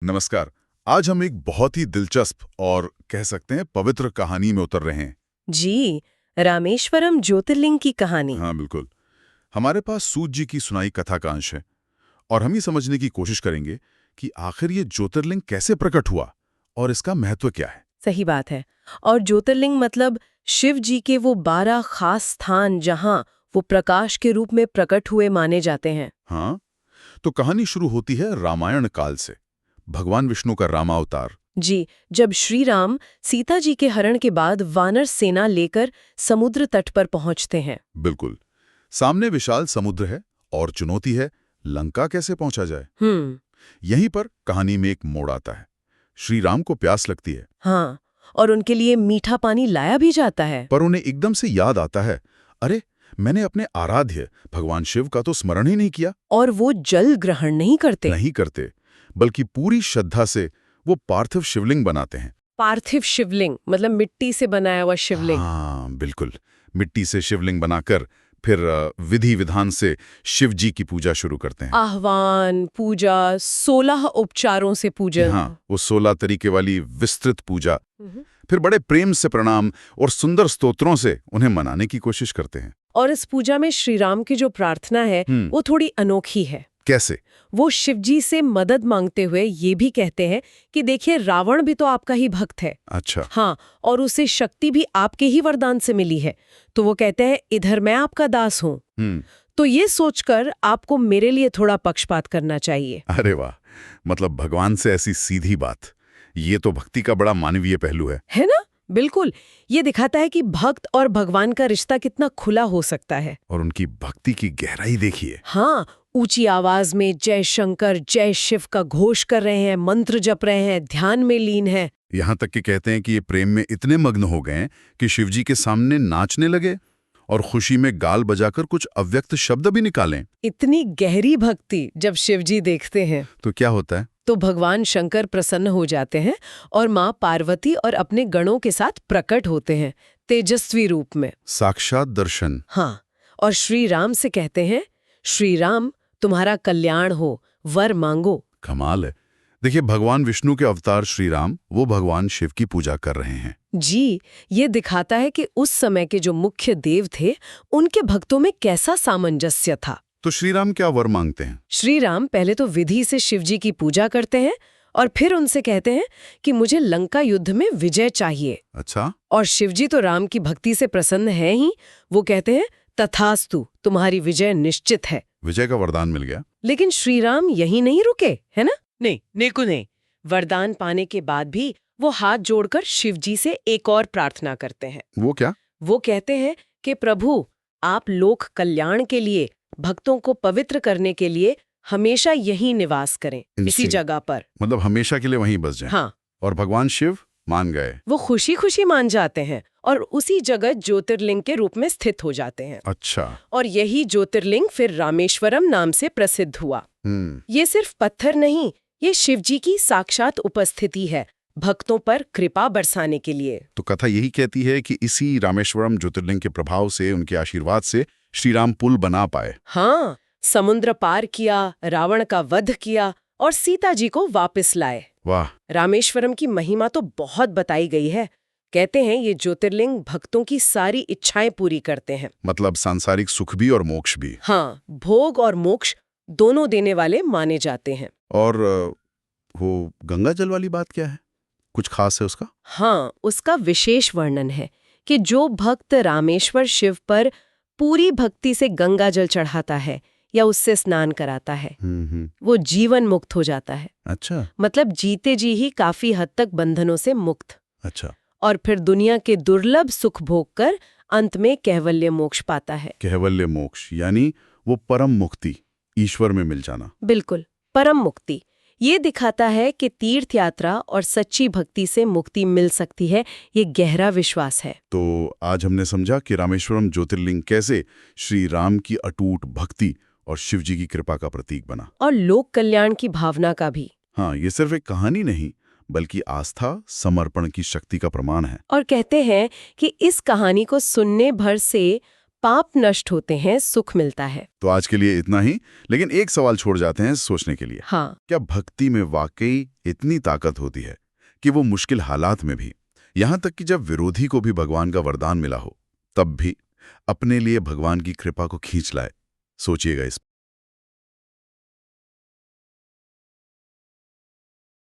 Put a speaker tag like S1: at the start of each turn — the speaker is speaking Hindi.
S1: नमस्कार। आज हम एक बहुत ही दिलचस्प और कह सकते हैं पवित्र कहानी में उतर रहे हैं।
S2: जी, रामेश्वरम ज्योतिर्लिंग की कहानी।
S1: हाँ बिल्कुल। हमारे पास सूत जी की सुनाई कथा का अंश है और हम ही समझने की कोशिश करेंगे कि आखिर ये ज्योतिर्लिंग कैसे प्रकट हुआ और इसका महत्व क्या है।
S2: सही बात है। और ज्योतिर्लिंग मतलब शिव जी के वो 12 खास स्थान जहां वो प्रकाश के रूप में प्रकट हुए माने जाते हैं।
S1: हाँ, तो कहानी शुरू होती है रामायण काल से। भगवान विष्णु का रामावतार।
S2: जी, जब श्री राम सीता जी के हरण के बाद वानर सेना लेकर समुद्र तट पर पहुंचते हैं।
S1: बिल्कुल। सामने विशाल समुद्र है और चुनौती है लंका कैसे पहुंचा जाए। यहीं पर कहानी में एक मोड़ आता है। श्री राम को प्यास लगती है।
S2: हाँ, और उनके लिए मीठा पानी लाया भी जाता है।
S1: पर उन्हें एकदम से याद आता है, अरे मैंने अपने आराध्य भगवान शिव का तो स्मरण ही नहीं किया।
S2: और वो जल ग्रहण नहीं करते,
S1: बल्कि पूरी श्रद्धा से वो पार्थिव शिवलिंग बनाते हैं।
S2: पार्थिव शिवलिंग मतलब मिट्टी से बनाया हुआ शिवलिंग।
S1: हाँ बिल्कुल। मिट्टी से शिवलिंग बनाकर फिर विधि विधान से शिव जी की पूजा शुरू करते हैं।
S2: आह्वान, पूजा, 16 उपचारों से पूजन।
S1: हाँ, वो 16 तरीके वाली विस्तृत पूजा।
S2: हम्म।
S1: फिर बड़े प्रेम से प्रणाम और सुंदर स्तोत्रों से उन्हें मनाने की कोशिश करते हैं।
S2: और इस पूजा में श्री राम की जो प्रार्थना है वो थोड़ी अनोखी है।
S1: कैसे?
S2: वो शिवजी से मदद मांगते हुए ये भी कहते हैं कि देखिए रावण भी तो आपका ही भक्त है।
S1: अच्छा।
S2: हाँ, और उसे शक्ति भी आपके ही वरदान से मिली है। तो वो कहते हैं इधर मैं आपका दास हूँ। तो ये सोचकर आपको मेरे लिए थोड़ा पक्षपात करना चाहिए।
S1: अरे वाह, मतलब भगवान से ऐसी सीधी बात। ये तो भक्ति का बड़ा मानवीय पहलू है
S2: ना? बिल्कुल। ये दिखाता है कि भक्त और भगवान का रिश्ता कितना खुला हो सकता है।
S1: और उनकी भक्ति की गहराई देखिए।
S2: हाँ, ऊंची आवाज में जय शंकर जय शिव का घोष कर रहे हैं, मंत्र जप रहे हैं, ध्यान में लीन है।
S1: यहाँ तक कि कहते हैं कि ये प्रेम में इतने मग्न हो गए कि शिवजी के सामने नाचने लगे और खुशी में गाल बजाकर कुछ अव्यक्त शब्द भी निकालें।
S2: इतनी गहरी भक्ति जब शिवजी देखते हैं
S1: तो क्या होता है?
S2: तो भगवान शंकर प्रसन्न हो जाते हैं और माँ पार्वती और अपने गणों के साथ प्रकट होते हैं तेजस्वी रूप में।
S1: साक्षात दर्शन।
S2: हाँ, और श्री राम से कहते हैं श्री राम तुम्हारा कल्याण हो, वर मांगो।
S1: कमाल है। देखिए, भगवान विष्णु के अवतार श्री राम वो भगवान शिव की पूजा कर रहे हैं।
S2: जी, ये दिखाता है कि उस समय के जो मुख्य देव थे उनके भक्तों में कैसा सामंजस्य था।
S1: तो श्री राम क्या वर मांगते हैं?
S2: श्री राम पहले तो विधि से शिवजी की पूजा करते हैं और फिर उनसे कहते हैं कि मुझे लंका युद्ध में विजय चाहिए।
S1: अच्छा।
S2: और शिवजी तो राम की भक्ति से प्रसन्न है ही। वो कहते हैं तथास्तु, तुम्हारी विजय निश्चित है।
S1: विजय का वरदान मिल गया।
S2: लेकिन श्री राम यहीं नहीं रुके, है ना? नहीं। वरदान पाने के बाद भी वो हाथ जोड़कर शिवजी से एक और प्रार्थना करते हैं।
S1: वो क्या?
S2: वो कहते हैं कि प्रभु, आप लोक कल्याण के लिए, भक्तों को पवित्र करने के लिए हमेशा यहीं निवास करें, इसी जगह पर।
S1: मतलब हमेशा के लिए वहीं बस जाएं।
S2: हाँ।
S1: और भगवान शिव मान गए।
S2: वो खुशी खुशी मान जाते हैं और उसी जगह ज्योतिर्लिंग के रूप में स्थित हो जाते हैं।
S1: अच्छा।
S2: और यही ज्योतिर्लिंग फिर रामेश्वरम नाम से प्रसिद्ध हुआ। ये सिर्फ पत्थर नहीं, ये शिवजी की साक्षात उपस्थिति है भक्तों पर कृपा बरसाने के लिए।
S1: तो कथा यही कहती है कि इसी रामेश्वरम ज्योतिर्लिंग के प्रभाव से, उनके आशीर्वाद से श्री राम पुल बना पाए।
S2: हाँ, समुद्र पार किया, रावण का वध किया और सीता जी को वापस लाए।
S1: वाह।
S2: रामेश्वरम की महिमा तो बहुत बताई गई है। कहते हैं ये ज्योतिर्लिंग भक्तों की सारी इच्छाएं पूरी करते हैं।
S1: मतलब सांसारिक सुख भी और मोक्ष भी।
S2: हाँ, भोग और मोक्ष दोनों देने वाले माने जाते हैं।
S1: और वो गंगा जल वाली बात क्या है? कुछ खास है उसका?
S2: हाँ, उसका विशेष वर्णन है कि जो भक्त रामेश्वर शिव पर पूरी भक्ति से गंगा जल चढ़ाता है या उससे स्नान कराता है, वो जीवन मुक्त हो जाता है।
S1: अच्छा।
S2: मतलब जीते जी ही काफी हद तक बंधनों से मुक्त।
S1: अच्छा।
S2: और फिर दुनिया के दुर्लभ सुख भोग कर अंत में कैवल्य मोक्ष पाता है।
S1: कैवल्य मोक्ष यानी वो परम मुक्ति, ईश्वर में मिल जाना।
S2: बिल्कुल, परम मुक्ति। ये दिखाता है कि तीर्थ यात्रा और सच्ची भक्ति से मुक्ति मिल सकती है। ये गहरा विश्वास है।
S1: तो आज हमने समझा कि रामेश्वरम ज्योतिर्लिंग कैसे श्री राम की अटूट भक्ति और शिव जी की कृपा का प्रतीक बना,
S2: और लोक कल्याण की भावना का भी।
S1: हाँ, ये सिर्फ एक कहानी नहीं बल्कि आस्था, समर्पण की शक्ति का प्रमाण है।
S2: और कहते हैं कि इस कहानी को सुनने भर से पाप नष्ट होते हैं, सुख मिलता है।
S1: तो आज के लिए इतना ही, लेकिन एक सवाल छोड़ जाते हैं सोचने के लिए।
S2: हाँ,
S1: क्या भक्ति में वाकई इतनी ताकत होती है कि वो मुश्किल हालात में भी, यहाँ तक कि जब विरोधी को भी भगवान का वरदान मिला हो, तब भी अपने लिए भगवान की कृपा को खींच लाए? सोचिएगा इस